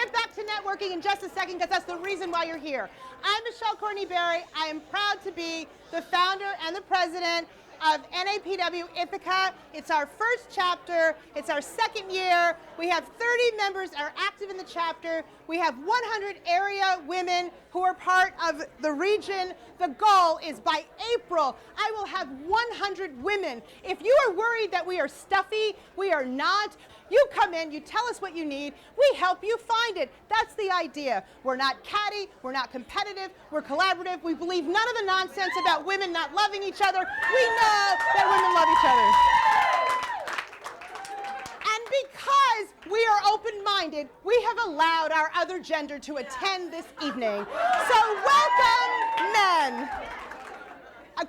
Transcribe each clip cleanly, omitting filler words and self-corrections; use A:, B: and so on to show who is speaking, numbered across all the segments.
A: get back to networking in just a second because that's the reason why you're here. I'm Michelle Courtney-Berry. I am proud to be the founder and the president of NAPW Ithaca. It's our first chapter. It's our second year. We have 30 members that are active in the chapter. We have 100 area women who are part of the region. The goal is by April, I will have 100 women. If you are worried that we are stuffy, we are not. You come in, you tell us what you need, we help you find it. That's the idea. We're not catty, we're not competitive, we're collaborative. We believe none of the nonsense about women not loving each other. We know that women love each other. And because we are open-minded, we have allowed our other gender to attend this evening. So welcome, men.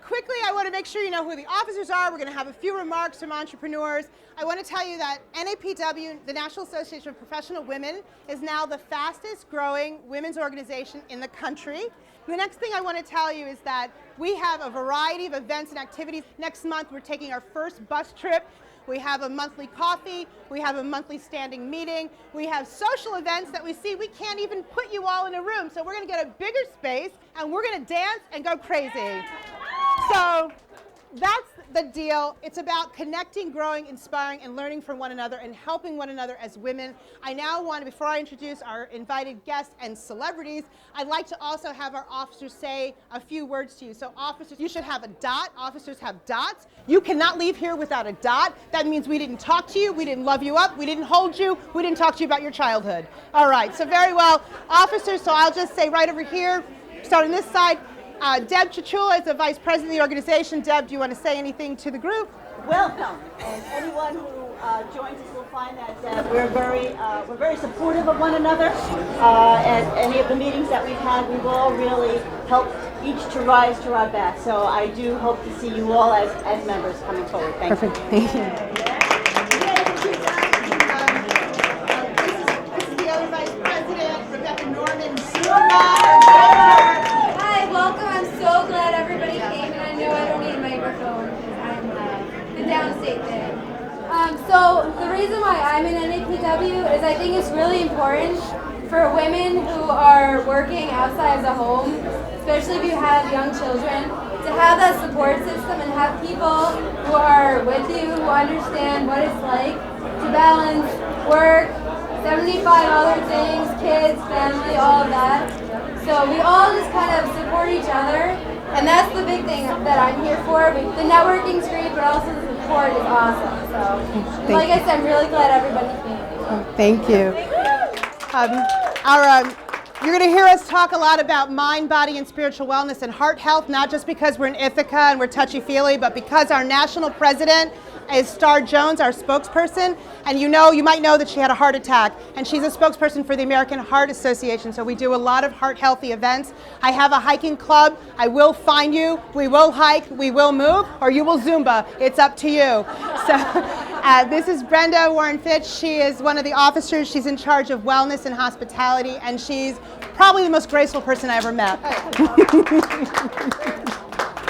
A: Quickly, I want to make sure you know who the officers are. We're going to have a few remarks from entrepreneurs. I want to tell you that NAPW, the National Association of Professional Women, is now the fastest growing women's organization in the country. The next thing I want to tell you is that we have a variety of events and activities. Next month, we're taking our first bus trip. We have a monthly coffee. We have a monthly standing meeting. We have social events that we see we can't even put you all in a room. So we're going to get a bigger space, and we're going to dance and go crazy. So that's the deal. It's about connecting, growing, inspiring, and learning from one another and helping one another as women. I now want to, before I introduce our invited guests and celebrities, I'd like to also have our officers say a few words to you. So officers, you should have a dot. Officers have dots. You cannot leave here without a dot. That means we didn't talk to you, we didn't love you up, we didn't hold you, we didn't talk to you about your childhood. All right, so very well. Officers, so I'll just say right over here, starting this side, Deb Chichula is the vice president of the organization. Deb, do you want to say anything to the group?
B: Welcome, and anyone who joins us will find that we're very supportive of one another. At any of the meetings that we've had, we've all really helped each to rise to our best. So I do hope to see you all as members coming forward. Thank you.
A: Thank you. This is the other vice president, Rebecca Norman.
C: Hi, welcome. I'm so glad everybody came, and I know I don't need a microphone because I'm been downstate there. So the reason why I'm in NAPW is I think it's really important for women who are working outside of the home, especially if you have young children, to have that support system and have people who are with you, who understand what it's like to balance work, 75 other things, kids, family, all of that. So we all just kind of support each other, and that's the big thing that I'm here for. The networking's great, but also the support is awesome. So, like I said, I'm really glad everybody came.
A: Thank you. You're going to hear us talk a lot about mind, body, and spiritual wellness and heart health, not just because we're in Ithaca and we're touchy-feely, but because our national president is Star Jones, our spokesperson, and you might know that she had a heart attack, and she's a spokesperson for the American Heart Association, so we do a lot of heart-healthy events. I have a hiking club. I will find you. We will hike, we will move, or you will Zumba. It's up to you. So this is Brenda Warren-Fitch. She is one of the officers. She's in charge of wellness and hospitality, and she's probably the most graceful person I ever met.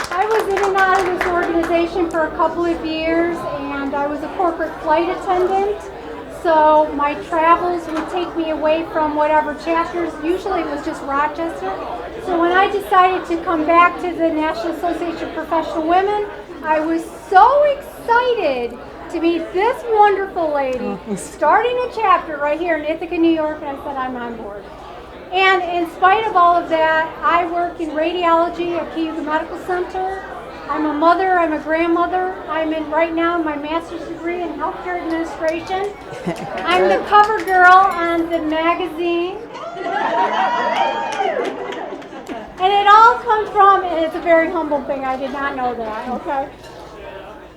D: I was in and out of this organization for a couple of years, and I was a corporate flight attendant. So my travels would take me away from whatever chapters. Usually it was just Rochester. So when I decided to come back to the National Association of Professional Women, I was so excited to meet this wonderful lady starting a chapter right here in Ithaca, New York, and I said, I'm on board. And in spite of all of that, I work in radiology at Cayuga Medical Center. I'm a mother, I'm a grandmother. I'm in right now my master's degree in healthcare administration. I'm the cover girl on the magazine. And it all comes from, and it's a very humble thing, I did not know that, okay?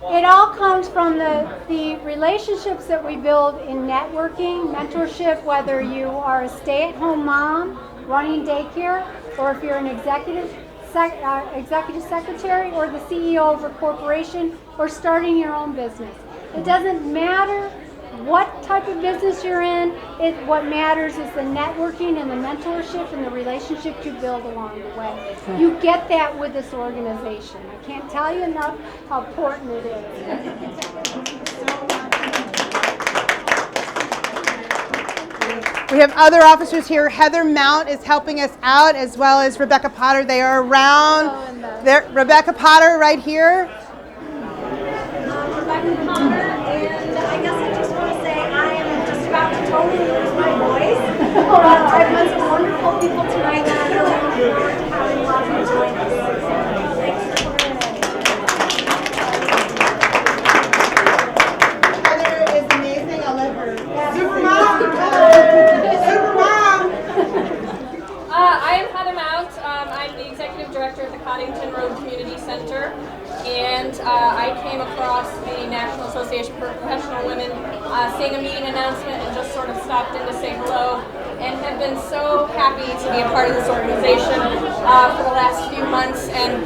D: It all comes from the relationships that we build in networking, mentorship, whether you are a stay-at-home mom running daycare, or if you're an executive secretary or the CEO of a corporation, or starting your own business. It doesn't matter what type of business you're in. What matters is the networking and the mentorship and the relationships you build along the way. You get that with this organization. I can't tell you enough how important it is.
A: We have other officers here. Heather Mount is helping us out, as well as Rebecca Potter. They are around. Rebecca Potter right here.
E: Rebecca Potter, and I guess I just want to say I am just about to totally lose my voice. I've met some wonderful people tonight, and I'm really looking forward to having lots of join us. Thanks for coming in.
A: Heather is amazing. I'll let her. Super mom! Super mom!
F: I am Heather Mount. I'm the Executive Director at the Coddington Road Community Center, and I came across the National Association for Professional Women seeing a meeting announcement and just sort of stopped in to say hello, and have been so happy to be a part of this organization for the last few months. And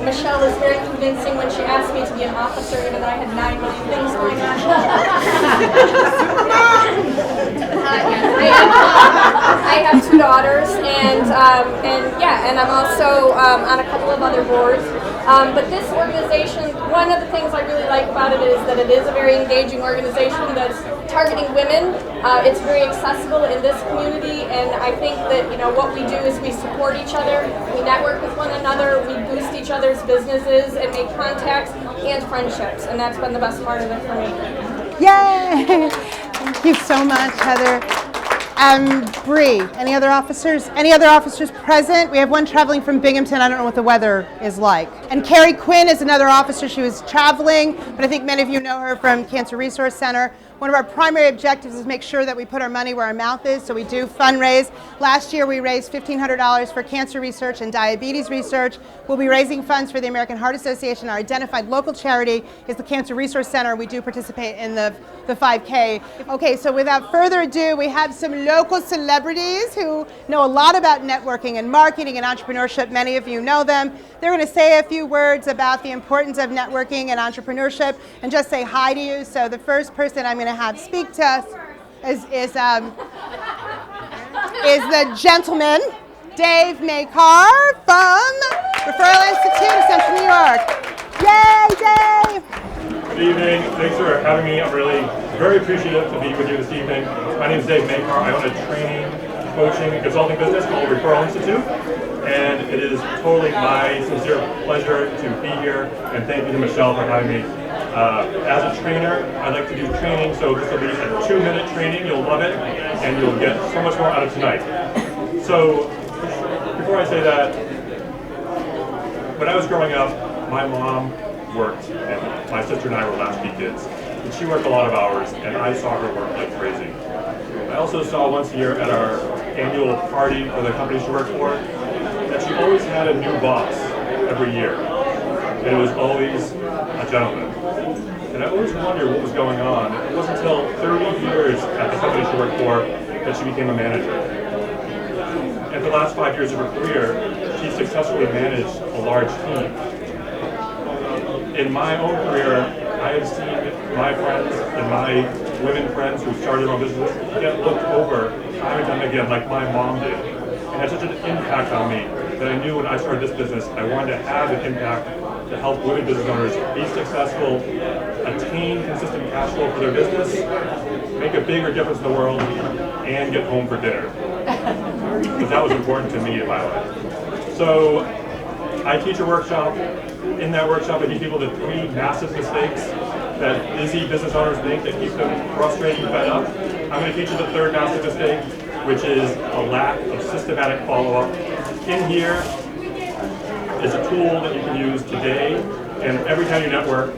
F: Michelle was very convincing when she asked me to be an officer, even though I had 9 million things going on. I have 2 daughters, and I'm also on a couple of other boards. But this organization, one of the things I really like about it is that it is a very engaging organization that's targeting women. It's very accessible in this community, and I think that what we do is we support each other, we network with one another, we boost each other's businesses and make contacts and friendships, and that's been the best part of it for me.
A: Yay! Thank you so much, Heather. Bree, any other officers? Any other officers present? We have one traveling from Binghamton. I don't know what the weather is like. And Carrie Quinn is another officer. She was traveling, but I think many of you know her from Cancer Resource Center. One of our primary objectives is make sure that we put our money where our mouth is, so we do fundraise. Last year we raised $1,500 for cancer research and diabetes research. We'll be raising funds for the American Heart Association. Our identified local charity is the Cancer Resource Center. We do participate in the 5K. Okay, so without further ado, we have some local celebrities who know a lot about networking and marketing and entrepreneurship. Many of you know them. They're going to say a few words about the importance of networking and entrepreneurship and just say hi to you. So the first person I'm going to have speak to us is the gentleman, Dave Makar from Referral Institute of Central New York. Yay, Dave!
G: Good evening. Thanks for having me. I'm really very appreciative to be with you this evening. My name is Dave Makar. I own a training, coaching, and consulting business called Referral Institute. And it is totally my sincere pleasure to be here. And thank you to Michelle for having me. As a trainer, I like to do training, so this will be a 2-minute training. You'll love it, and you'll get so much more out of tonight. So, before I say that, when I was growing up, my mom worked, and my sister and I were latchkey kids. And she worked a lot of hours, and I saw her work like crazy. I also saw once a year at our annual party for the company she worked for, that she always had a new boss every year. And it was always a gentleman. And I always wondered what was going on. It wasn't until 30 years at the company she worked for that she became a manager. And for the last 5 years of her career, she successfully managed a large team. In my own career, I have seen my friends and my women friends who started their own business get looked over time and time again like my mom did. It had such an impact on me that I knew when I started this business, I wanted to have an impact to help women business owners be successful, attain consistent cash flow for their business, make a bigger difference in the world, and get home for dinner. Because that was important to me in my life. So I teach a workshop. In that workshop, I teach people the 3 massive mistakes that busy business owners make that keep them frustrated and fed up. I'm going to teach you the 3rd massive mistake, which is a lack of systematic follow-up. In here is a tool that you can use today, and every time you network,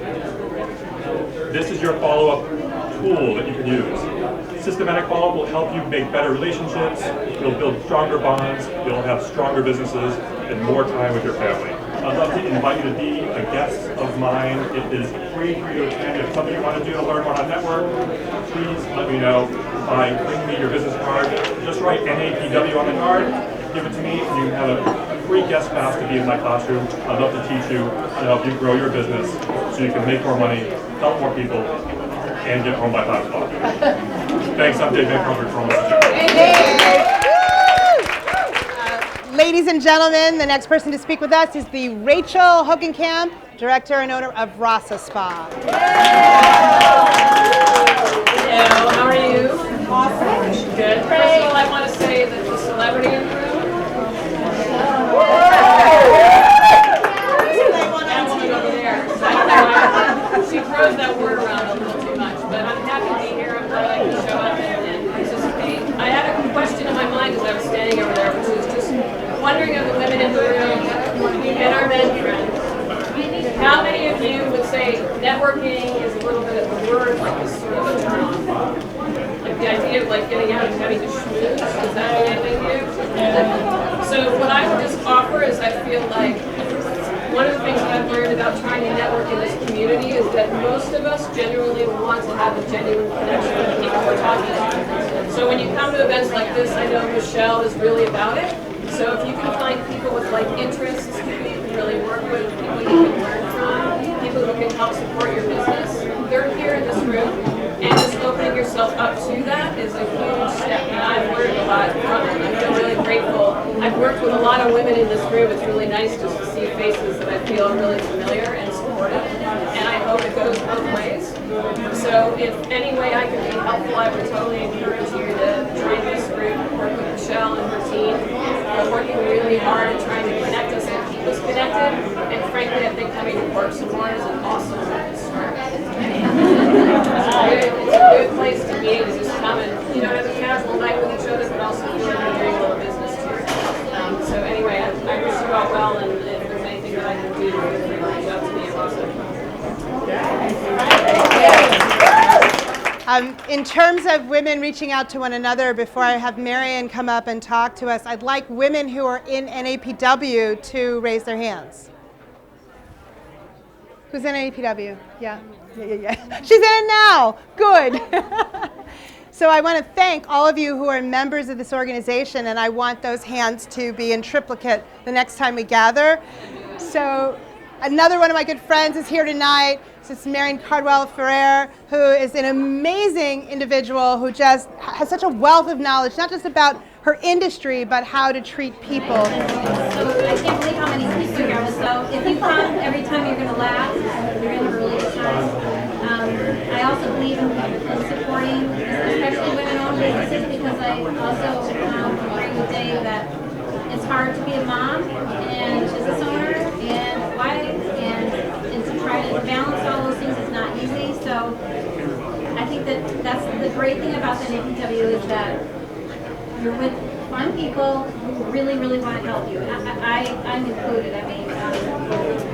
G: this is your follow-up tool that you can use. Systematic follow-up will help you make better relationships, you'll build stronger bonds, you'll have stronger businesses, and more time with your family. I'd love to invite you to be a guest of mine. It is free for you to attend. If it's something you want to do to learn more how to network, please let me know by bringing me your business card. Just write NAPW on the card, give it to me, and you have a free guest pass to be in my classroom. I'd love to teach you how to help you grow your business so you can make more money, help more people, and get home by 5 o'clock. Thanks, I'm Dave Makar from
A: Ladies and gentlemen, the next person to speak with us is the Rachel Hogenkamp, Director and owner of Rasa Spa.
H: Hello, how are you?
A: Awesome.
F: good. First of all, I want to say that the celebrity in the room. That woman over there. I don't know why she throws that word around a little too much, but I'm happy to be here. I'm glad I can show up and participate. I had a question in my mind as I was standing over there, which is just wondering of the women in the room and our men friends. How many of you would say networking is a little bit of a word, like this sort of a turn on? Like the idea of like getting out and having to schmooze, is that anything new? So what I would just offer is I feel like one of the things that I've learned about trying to network in this community is that most of us genuinely want to have a genuine connection with the people we're talking to. So when you come to events like this, I know Michelle is really about it. So if you can find people with like interests, people you can really work with, people you can learn from, people who can help support your business, they're here in this room. And just opening yourself up to that is a huge step. And I've learned a lot from it. I feel really grateful. I've worked with a lot of women in this room. It's really nice just to see faces that I feel really familiar and supportive. And I hope it goes both ways. So if any way I can be helpful, I would totally encourage you to join this group, work with Michelle and her team. We're working really hard at trying to connect us and keep us connected. And frankly, I think coming to work some more is an awesome start. It's a good place to be, to just come and, have a casual night with each other, but also feel like you're doing a little business too. So anyway, I wish you all well, and if there's anything that I can do to reach out to me, it's awesome.
A: In terms of women reaching out to one another, before I have Marion come up and talk to us, I'd like women who are in NAPW to raise their hands. Who's in NAPW? Yeah. She's in it now. Good. So I want to thank all of you who are members of this organization, and I want those hands to be in triplicate the next time we gather. So another one of my good friends is here tonight. This is Marion Cardwell-Ferrer, who is an amazing individual who just has such a wealth of knowledge, not just about her industry, but how to treat people.
H: So I can't believe how many people here are. So if you come, every time you're going to laugh, you're going to have a really good time. I also believe in supporting, especially women-owned businesses, because I also agree with Dave that it's hard to be a mom and business owner and wife, and to try to balance all those things is not easy. So I think that's the great thing about the NAPW is that you're with fun people who really, really want to help you. I'm included. I mean,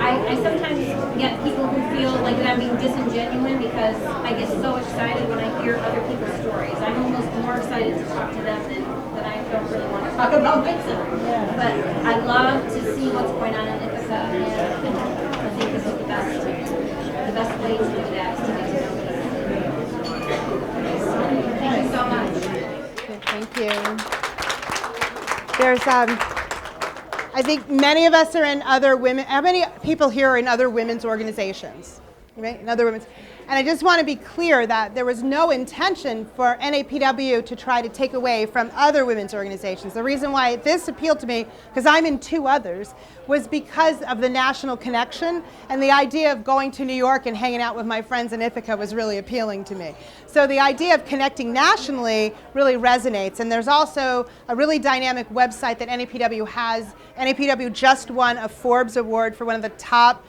H: I sometimes get people who feel like that I'm being disingenuous because I get so excited when I hear other people's stories. I'm almost more excited to talk to them than I don't really want to talk about myself. Yeah. But I love to see what's going on in Ithaca, and I think this is the best way to do that is to get to know people. Thank you so much.
A: Thank you. There's, I think many of us are in other women. How many people here are in other women's organizations? Right? In other women's. And I just want to be clear that there was no intention for NAPW to try to take away from other women's organizations. The reason why this appealed to me, because I'm in two others, was because of the national connection, and the idea of going to New York and hanging out with my friends in Ithaca was really appealing to me. So the idea of connecting nationally really resonates, and there's also a really dynamic website that NAPW has. NAPW just won a Forbes Award for one of the top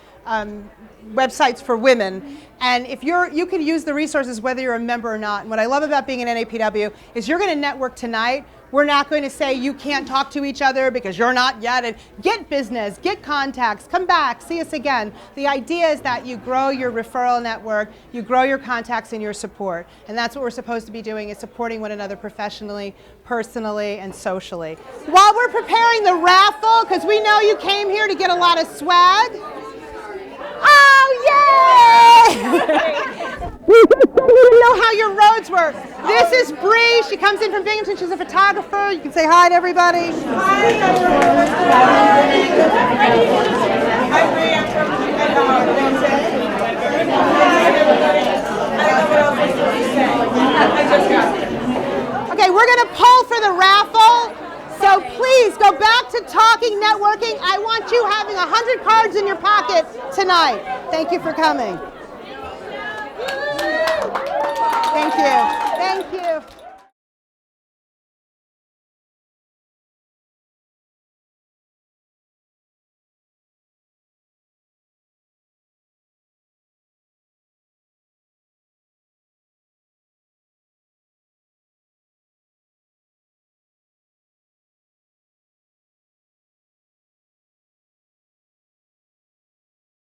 A: websites for women, and if you can use the resources whether you're a member or not. And what I love about being in NAPW is you're going to network tonight. We're not going to say you can't talk to each other because you're not yet. And get business, get contacts, come back, see us again. The idea is that you grow your referral network, you grow your contacts and your support, and that's what we're supposed to be doing, is supporting one another professionally, personally, and socially. While we're preparing the raffle, because we know you came here to get a lot of swag. Oh, yay! We just didn't know how your roads were. This is Bree. She comes in from Binghamton. She's a photographer. You can say hi to everybody. Hi, everyone.
I: Hi, Bree. I'm from
A: Okay, we're going to poll for the raffle. So please go back to talking, networking. I want you having 100 cards in your pocket tonight. Thank you for coming.